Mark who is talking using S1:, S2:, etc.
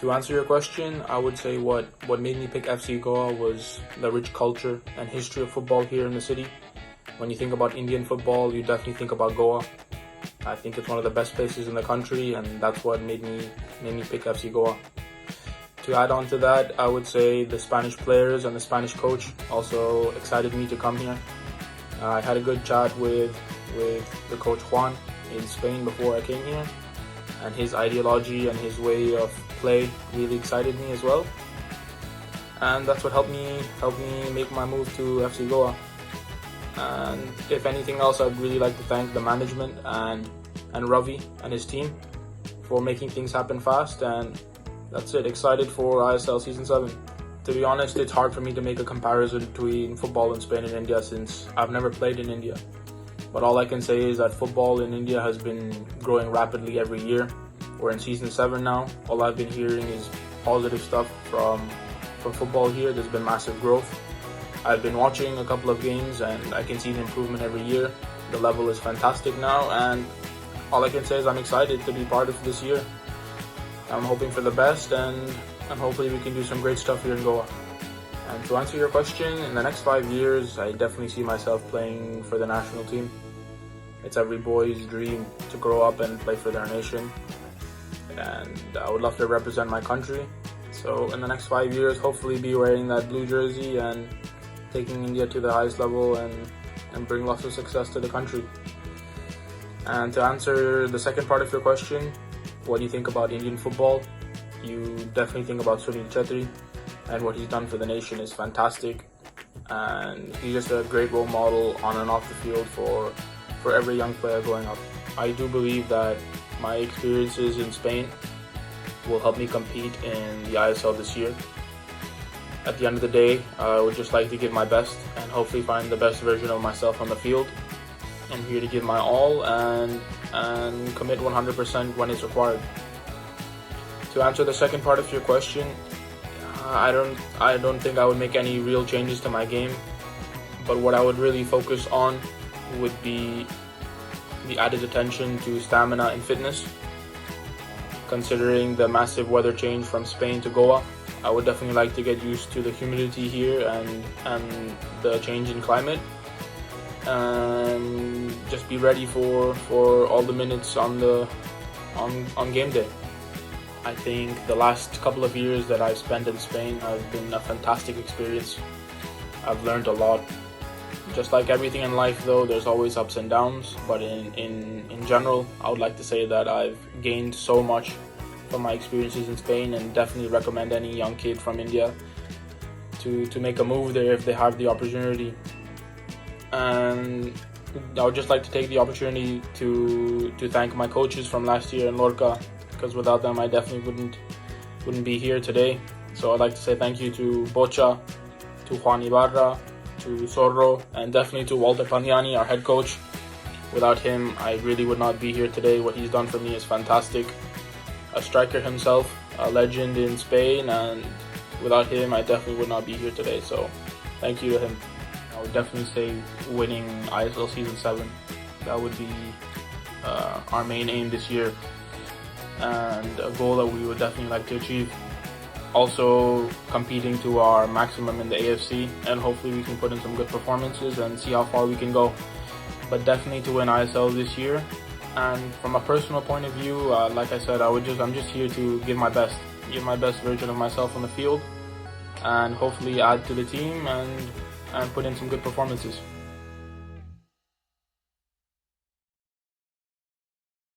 S1: To answer your question, I would say what made me pick FC Goa was the rich culture and history of football here in the city. When you think about Indian football, you definitely think about Goa. I think it's one of the best places in the country, and that's what made me pick FC Goa. To add on to that, I would say the Spanish players and the Spanish coach also excited me to come here. I had a good chat with the coach Juan in Spain before I came here, and his ideology and his way of play really excited me as well. And that's what helped me make my move to FC Goa. And if anything else, I'd really like to thank the management and Ravi and his team for making things happen fast. And that's it. Excited for ISL Season 7. To be honest, it's hard for me to make a comparison between football in Spain and India since I've never played in India. But all I can say is that football in India has been growing rapidly every year. We're in Season 7 now. All I've been hearing is positive stuff from football here. There's been massive growth. I've been watching a couple of games and I can see the improvement every year. The level is fantastic now, and all I can say is I'm excited to be part of this year. I'm hoping for the best, and hopefully we can do some great stuff here in Goa. And to answer your question, in the next 5 years, I definitely see myself playing for the national team. It's every boy's dream to grow up and play for their nation. And I would love to represent my country. So in the next 5 years, hopefully be wearing that blue jersey and taking India to the highest level and bring lots of success to the country. And to answer the second part of your question, what do you think about Indian football? You definitely think about Sunil Chhetri, and what he's done for the nation is fantastic. And he's just a great role model on and off the field for every young player growing up. I do believe that my experiences in Spain will help me compete in the ISL this year. At the end of the day, I would just like to give my best and hopefully find the best version of myself on the field. I'm here to give my all and commit 100% when it's required. To answer the second part of your question, I don't think I would make any real changes to my game, but what I would really focus on would be the added attention to stamina and fitness. Considering the massive weather change from Spain to Goa, I would definitely like to get used to the humidity here and the change in climate, and just be ready for all the minutes on game day. I think the last couple of years that I've spent in Spain have been a fantastic experience. I've learned a lot. Just like everything in life though, there's always ups and downs, but in general, I would like to say that I've gained so much from my experiences in Spain, and definitely recommend any young kid from India to make a move there if they have the opportunity. And I would just like to take the opportunity to thank my coaches from last year in Lorca, because without them I definitely wouldn't be here today. So I'd like to say thank you to Bocha, to Juan Ibarra, to Zorro, and definitely to Walter Pagnani, our head coach. Without him, I really would not be here today. What he's done for me is fantastic. A striker himself, a legend in Spain, and without him, I definitely would not be here today. So thank you to him. I would definitely say winning ISL Season 7. That would be our main aim this year, and a goal that we would definitely like to achieve. Also competing to our maximum in the AFC, and hopefully we can put in some good performances and see how far we can go. But definitely to win ISL this year. And from a personal point of view, like I said, I'm just here to give my best version of myself on the field, and hopefully add to the team and put in some good performances.